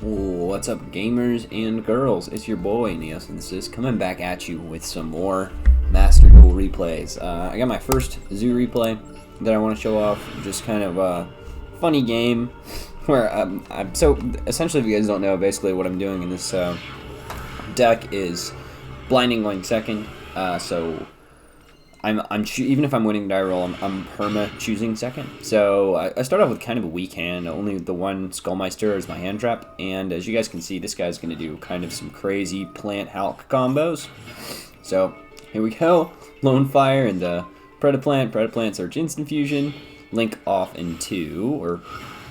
What's up, gamers and girls? It's your boy Neosynthesis coming back at you with some more Master Duel replays. I got my first Zoo replay that I want to show off. Just kind of a funny game where so essentially, if you guys don't know, basically what I'm doing in this deck is blinding going second. So even if I'm winning die roll, I'm perma choosing second. So I start off with kind of a weak hand. Only the one Skullmeister is my hand trap, and as you guys can see, this guy's going to do kind of some crazy plant Hulk combos. So here we go. Lone Fire and the Predaplant Search Instant Fusion. Link off in 2, or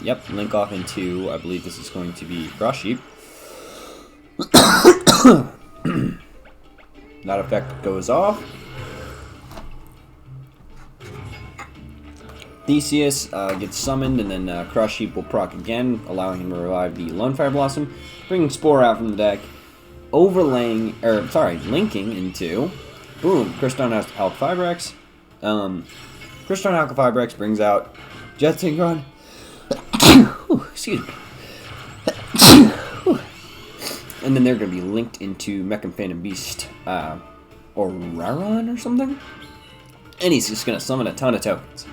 yep, link off in 2. I believe this is going to be Cross Sheep. That effect goes off. Theseus gets summoned, and then Cross Sheep will proc again, allowing him to revive the Lone Fire Blossom, bringing Spore out from the deck, linking into, boom, Crystal Alka Fibrex. Crystal Alka Fibrex brings out Jet Synchron. Excuse me. And then they're going to be linked into Mechan Phantom Beast, or Raron or something. And he's just going to summon a ton of tokens.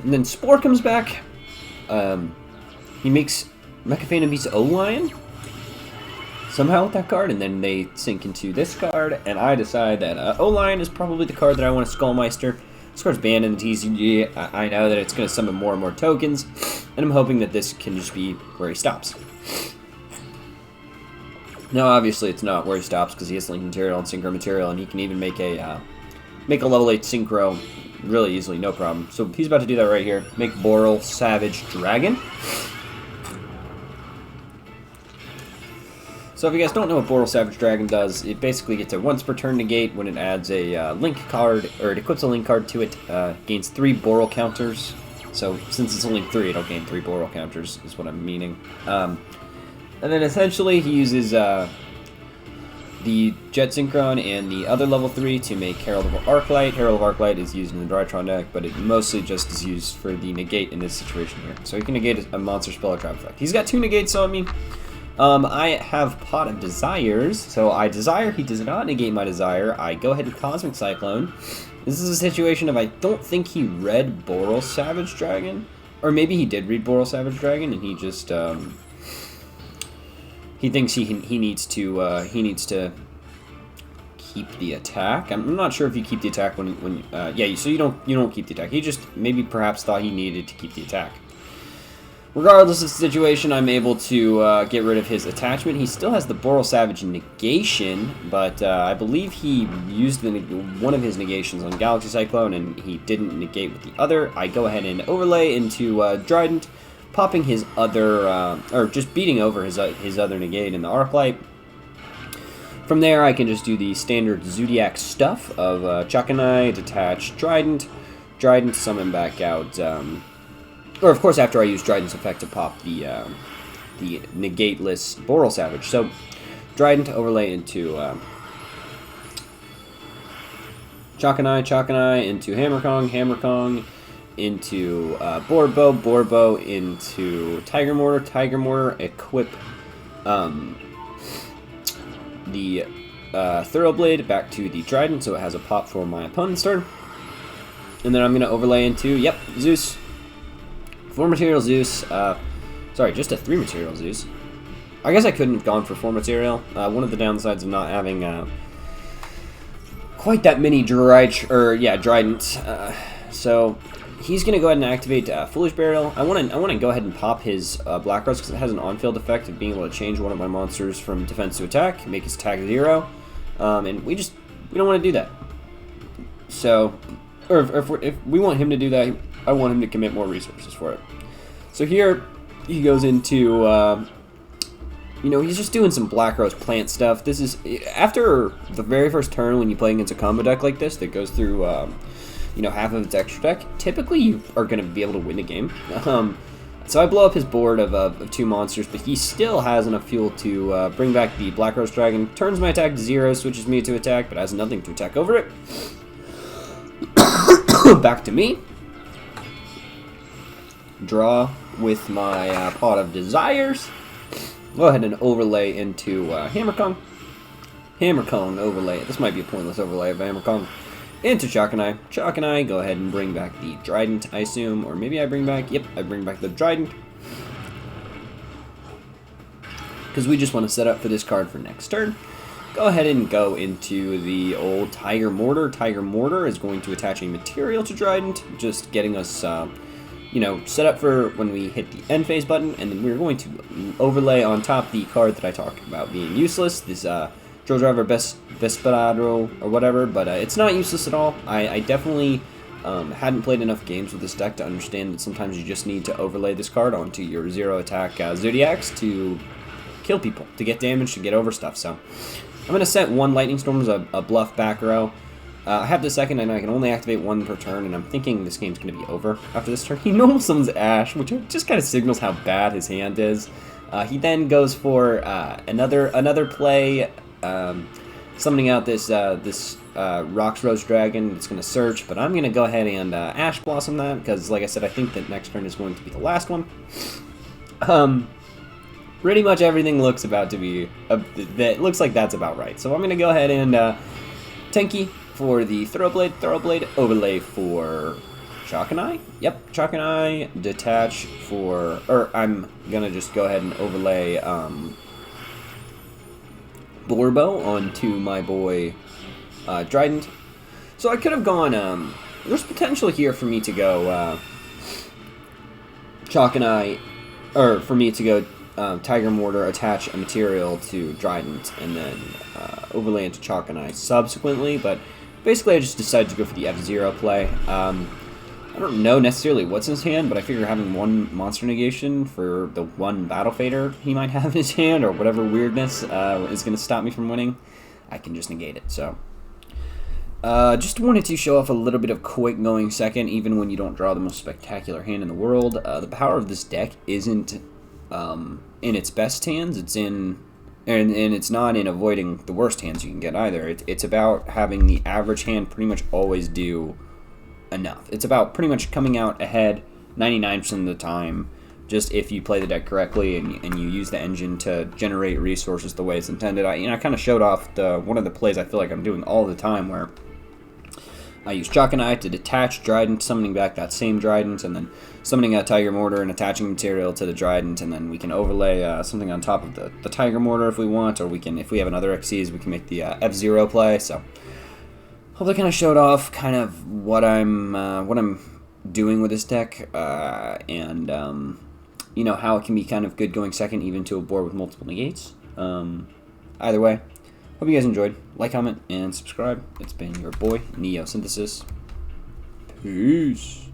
And then Spore comes back. He makes Mechan Phantom Beast O-Lion somehow with that card, and then they sink into this card, and I decide that O-Lion is probably the card that I want to Skullmeister. This card's banned in the TCG. I know that it's going to summon more and more tokens, and I'm hoping that this can just be where he stops. Now, obviously, it's not where he stops because he has Link Material and Synchro Material, and he can even make a level 8 Synchro really easily, no problem. So he's about to do that right here. Make Boral Savage Dragon. So if you guys don't know what Boral Savage Dragon does, it basically gets a once per turn negate when it adds a link card, or it equips a link card to it, gains 3 Boral counters. So since it's only 3, it'll gain 3 Boral counters, is what I'm meaning. And then essentially he uses the Jet Synchron and the other level 3 to make Herald of Arclight. Herald of Arclight is used in the Drytron deck, but it mostly just is used for the negate in this situation here. So he can negate a monster spell or trap effect. He's got 2 negates on me. I have Pot of Desires, so I desire, he does not negate my desire. I go ahead and Cosmic Cyclone. This is a situation of I don't think he read Boral Savage Dragon, or maybe he did read Boral Savage Dragon and he just he thinks he needs to keep the attack. I'm not sure if you keep the attack when yeah, so you don't keep the attack. He just maybe perhaps thought he needed to keep the attack. Regardless of the situation, I'm able to get rid of his attachment. He still has the Boral Savage negation, but I believe he used one of his negations on Galaxy Cyclone, and he didn't negate with the other. I go ahead and overlay into Trident, popping his other, or just beating over his other negate in the Arclight. From there, I can just do the standard Zoodiac stuff of Chakanai, detach Trident, summon back out. Or, of course, after I use Trident's effect to pop the negateless Boral Savage. So, Trident overlay into Chakanai into Hammer Kong into Borbo into Tiger Mortar, equip the Thoroughblade back to the Trident so it has a pop for my opponent's turn. And then I'm going to overlay into, yep, Zeus. 4 material Zeus, sorry, just a 3 material Zeus. I guess I couldn't have gone for 4 material. One of the downsides of not having quite that many Trident. So he's gonna go ahead and activate Foolish Burial. I want to go ahead and pop his Black Rose because it has an on-field effect of being able to change one of my monsters from defense to attack, make his attack 0, and we don't want to do that. So, or if we want him to do that, I want him to commit more resources for it. So here, he goes into, he's just doing some Black Rose plant stuff. This is, after the very first turn when you play against a combo deck like this that goes through, half of its extra deck, typically you are going to be able to win the game. So I blow up his board of 2 monsters, but he still has enough fuel to bring back the Black Rose Dragon, turns my attack to 0, switches me to attack, but has nothing to attack over it. Back to me. draw with my Pot of Desires. Go ahead and overlay into Hammer Kong. Hammer Kong overlay. This might be a pointless overlay of Hammer Kong. Into Chalk-and-Eye. Chalk-and-Eye, go ahead and bring back the Trident, I assume. Or maybe I bring back, yep, I bring back the Trident. Because we just want to set up for this card for next turn. Go ahead and go into the old Tiger Mortar. Tiger Mortar is going to attach a material to Trident, just getting us, you know, set up for when we hit the end phase button. And then we're going to overlay on top the card that I talked about being useless. This, Drill Driver Vesperado or whatever, but it's not useless at all. I definitely hadn't played enough games with this deck to understand that sometimes you just need to overlay this card onto your 0-attack Zoodiacs to kill people, to get damage, to get over stuff. So I'm going to set one Lightning Storm as a bluff back row. I have the second, and I can only activate one per turn, and I'm thinking this game's going to be over after this turn. He normal summons Ash, which just kind of signals how bad his hand is. He then goes for another play, summoning out this Rox Rose Dragon. It's going to search, but I'm going to go ahead and Ash Blossom that, because like I said, I think that next turn is going to be the last one. Pretty much everything looks about to be, that looks like that's about right. So I'm going to go ahead and Tenki for the Thoroughblade overlay for Chalk-and-Eye. Yep, Chalk-and-Eye, detach for, or I'm going to just go ahead and overlay Borbo onto my boy Trident. So I could have gone, there's potential here for me to go Chalk-and-Eye, or for me to go Tiger Mortar, attach a material to Trident, and then overlay into Chalk-and-Eye subsequently, but basically I just decided to go for the F-Zero play. I don't know necessarily what's in his hand, but I figure having one monster negation for the one Battle Fader he might have in his hand, or whatever weirdness is going to stop me from winning, I can just negate it. So, just wanted to show off a little bit of quick going second, even when you don't draw the most spectacular hand in the world. The power of this deck isn't in its best hands, it's in, and it's not in avoiding the worst hands you can get either. It's about having the average hand pretty much always do enough. It's about pretty much coming out ahead 99% of the time, just if you play the deck correctly and you use the engine to generate resources the way it's intended. I kind of showed off one of the plays I feel like I'm doing all the time, where I use Chalk-and-Eye to detach Trident, summoning back that same Trident, and then summoning a Tiger Mortar and attaching material to the Trident, and then we can overlay something on top of the Tiger Mortar if we want, or we can, if we have another Xyz, we can make the F-Zero play. So hopefully kind of showed off kind of what I'm doing with this deck, and you know, how it can be kind of good going second even to a board with multiple negates. Either way, hope you guys enjoyed. Like, comment, and subscribe. It's been your boy, Neo Synthesis. Peace.